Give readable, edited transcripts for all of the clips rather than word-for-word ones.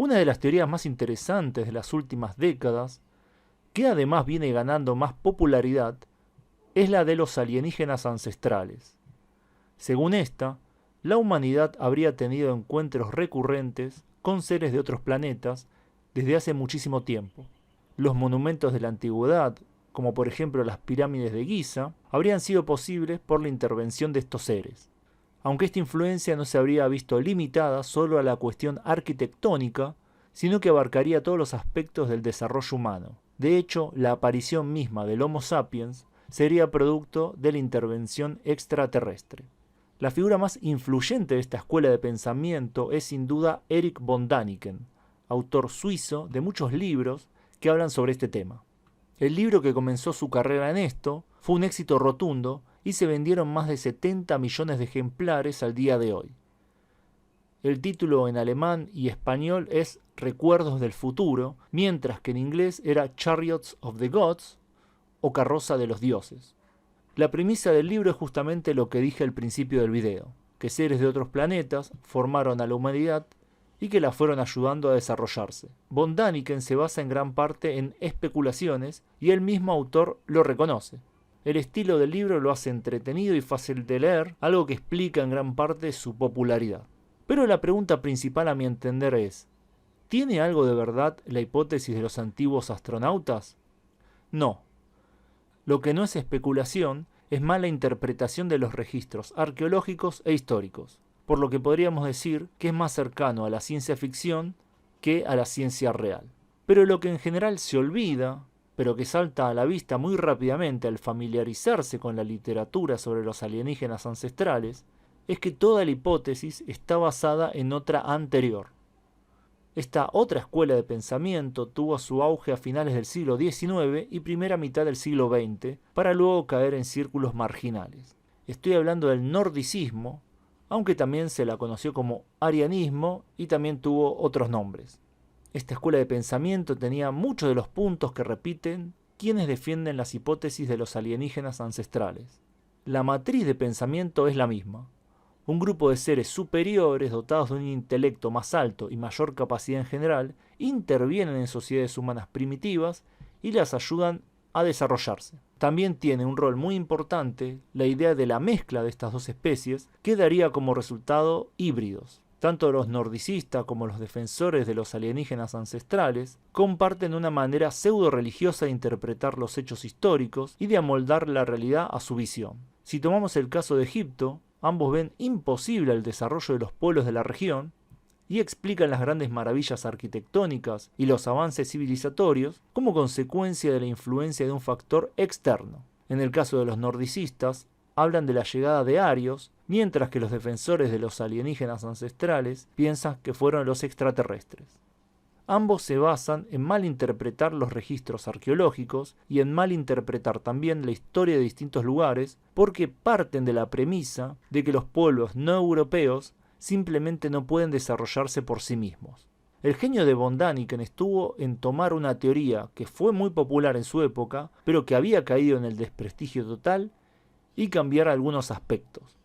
Una de las teorías más interesantes de las últimas décadas, que además viene ganando más popularidad, es la de los alienígenas ancestrales. Según esta, la humanidad habría tenido encuentros recurrentes con seres de otros planetas desde hace muchísimo tiempo. Los monumentos de la antigüedad, como por ejemplo las pirámides de Giza, habrían sido posibles por la intervención de estos seres, aunque esta influencia no se habría visto limitada solo a la cuestión arquitectónica, sino que abarcaría todos los aspectos del desarrollo humano. De hecho, la aparición misma del Homo sapiens sería producto de la intervención extraterrestre. La figura más influyente de esta escuela de pensamiento es sin duda Erich von Däniken, autor suizo de muchos libros que hablan sobre este tema. El libro que comenzó su carrera en esto fue un éxito rotundo y se vendieron más de 70 millones de ejemplares al día de hoy. El título en alemán y español es Recuerdos del futuro, mientras que en inglés era Chariots of the Gods o Carroza de los dioses. La premisa del libro es justamente lo que dije al principio del video, que seres de otros planetas formaron a la humanidad y que la fueron ayudando a desarrollarse. Von Däniken se basa en gran parte en especulaciones y el mismo autor lo reconoce. El estilo del libro lo hace entretenido y fácil de leer, algo que explica en gran parte su popularidad. Pero la pregunta principal a mi entender es, ¿tiene algo de verdad la hipótesis de los antiguos astronautas? No. Lo que no es especulación es mala interpretación de los registros arqueológicos e históricos, por lo que podríamos decir que es más cercano a la ciencia ficción que a la ciencia real. Pero lo que en general se olvida, pero que salta a la vista muy rápidamente al familiarizarse con la literatura sobre los alienígenas ancestrales, es que toda la hipótesis está basada en otra anterior. Esta otra escuela de pensamiento tuvo su auge a finales del siglo XIX y primera mitad del siglo XX, para luego caer en círculos marginales. Estoy hablando del nordicismo, aunque también se la conoció como arianismo y también tuvo otros nombres. Esta escuela de pensamiento tenía muchos de los puntos que repiten quienes defienden las hipótesis de los alienígenas ancestrales. La matriz de pensamiento es la misma. Un grupo de seres superiores dotados de un intelecto más alto y mayor capacidad en general intervienen en sociedades humanas primitivas y las ayudan a desarrollarse. También tiene un rol muy importante la idea de la mezcla de estas dos especies que daría como resultado híbridos. Tanto los nordicistas como los defensores de los alienígenas ancestrales comparten una manera pseudo-religiosa de interpretar los hechos históricos y de amoldar la realidad a su visión. Si tomamos el caso de Egipto, ambos ven imposible el desarrollo de los pueblos de la región y explican las grandes maravillas arquitectónicas y los avances civilizatorios como consecuencia de la influencia de un factor externo. En el caso de los nordicistas, hablan de la llegada de arios, mientras que los defensores de los alienígenas ancestrales piensan que fueron los extraterrestres. Ambos se basan en malinterpretar los registros arqueológicos y en malinterpretar también la historia de distintos lugares, porque parten de la premisa de que los pueblos no europeos simplemente no pueden desarrollarse por sí mismos. El genio de von Däniken estuvo en tomar una teoría que fue muy popular en su época, pero que había caído en el desprestigio total, y cambiar algunos aspectos.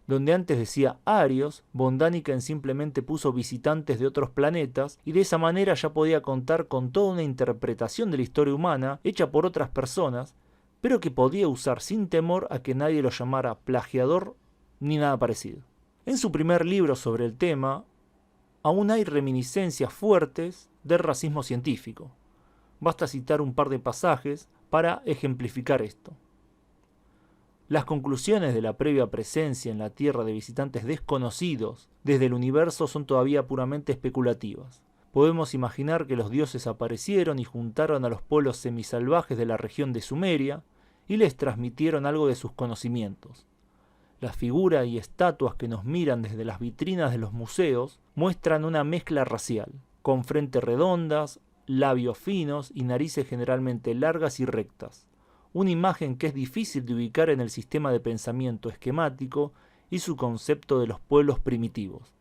Donde antes decía arios, von Däniken simplemente puso visitantes de otros planetas y de esa manera ya podía contar con toda una interpretación de la historia humana hecha por otras personas, pero que podía usar sin temor a que nadie lo llamara plagiador ni nada parecido. En su primer libro sobre el tema, aún hay reminiscencias fuertes del racismo científico. Basta citar un par de pasajes para ejemplificar esto. Las conclusiones de la previa presencia en la Tierra de visitantes desconocidos desde el universo son todavía puramente especulativas. Podemos imaginar que los dioses aparecieron y juntaron a los pueblos semisalvajes de la región de Sumeria y les transmitieron algo de sus conocimientos. Las figuras y estatuas que nos miran desde las vitrinas de los museos muestran una mezcla racial, con frentes redondas, labios finos y narices generalmente largas y rectas. Una imagen que es difícil de ubicar en el sistema de pensamiento esquemático y su concepto de los pueblos primitivos.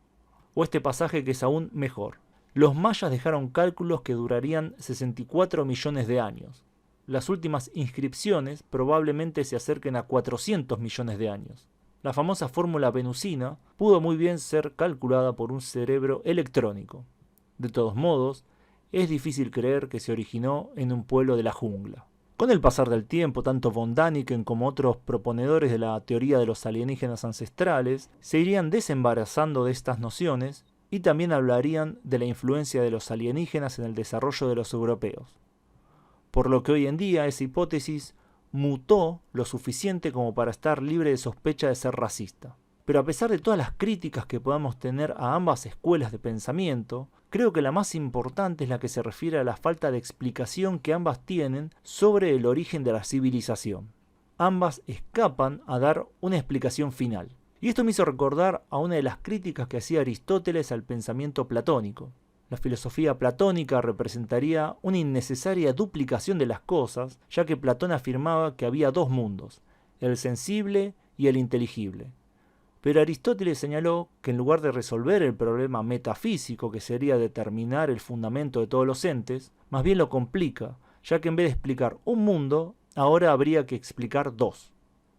O este pasaje que es aún mejor. Los mayas dejaron cálculos que durarían 64 millones de años. Las últimas inscripciones probablemente se acerquen a 400 millones de años. La famosa fórmula venusina pudo muy bien ser calculada por un cerebro electrónico. De todos modos, es difícil creer que se originó en un pueblo de la jungla. Con el pasar del tiempo, tanto von Däniken como otros proponedores de la teoría de los alienígenas ancestrales se irían desembarazando de estas nociones y también hablarían de la influencia de los alienígenas en el desarrollo de los europeos. Por lo que hoy en día esa hipótesis mutó lo suficiente como para estar libre de sospecha de ser racista. Pero a pesar de todas las críticas que podamos tener a ambas escuelas de pensamiento, creo que la más importante es la que se refiere a la falta de explicación que ambas tienen sobre el origen de la civilización. Ambas escapan a dar una explicación final. Y esto me hizo recordar a una de las críticas que hacía Aristóteles al pensamiento platónico. La filosofía platónica representaría una innecesaria duplicación de las cosas, ya que Platón afirmaba que había dos mundos, el sensible y el inteligible. Pero Aristóteles señaló que en lugar de resolver el problema metafísico, que sería determinar el fundamento de todos los entes, más bien lo complica, ya que en vez de explicar un mundo, ahora habría que explicar dos.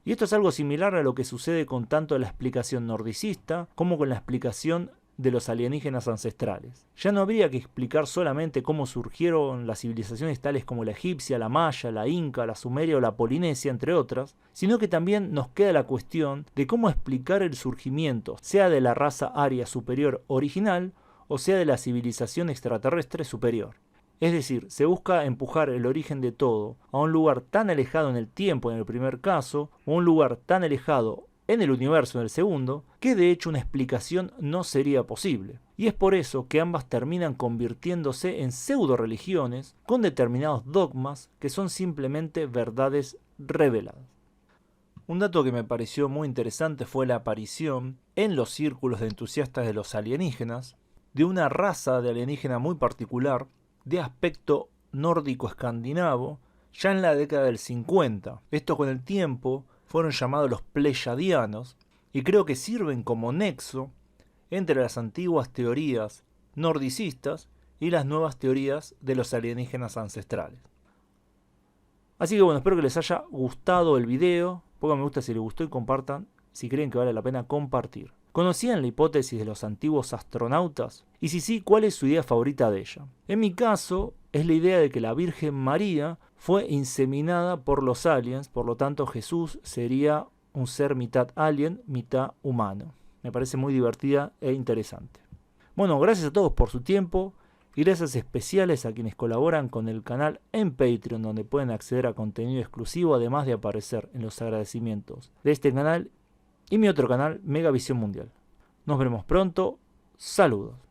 Y esto es algo similar a lo que sucede con tanto la explicación nordicista como con la explicación de los alienígenas ancestrales. Ya no habría que explicar solamente cómo surgieron las civilizaciones tales como la egipcia, la maya, la inca, la sumeria o la polinesia, entre otras, sino que también nos queda la cuestión de cómo explicar el surgimiento, sea de la raza aria superior original o sea de la civilización extraterrestre superior. Es decir, se busca empujar el origen de todo a un lugar tan alejado en el tiempo en el primer caso, o un lugar tan alejado en el universo en el segundo, que de hecho una explicación no sería posible. Y es por eso que ambas terminan convirtiéndose en pseudo-religiones con determinados dogmas que son simplemente verdades reveladas. Un dato que me pareció muy interesante fue la aparición en los círculos de entusiastas de los alienígenas de una raza de alienígena muy particular de aspecto nórdico-escandinavo ya en la década del 50. Esto con el tiempo fueron llamados los pleyadianos y creo que sirven como nexo entre las antiguas teorías nordicistas y las nuevas teorías de los alienígenas ancestrales. Así que bueno, espero que les haya gustado el video. Pongan me gusta si les gustó y compartan si creen que vale la pena compartir. ¿Conocían la hipótesis de los antiguos astronautas? Y si sí, ¿cuál es su idea favorita de ella? En mi caso, es la idea de que la Virgen María fue inseminada por los aliens, por lo tanto Jesús sería un ser mitad alien, mitad humano. Me parece muy divertida e interesante. Bueno, gracias a todos por su tiempo y gracias especiales a quienes colaboran con el canal en Patreon, donde pueden acceder a contenido exclusivo, además de aparecer en los agradecimientos de este canal y mi otro canal, Megavisión Mundial. Nos veremos pronto. Saludos.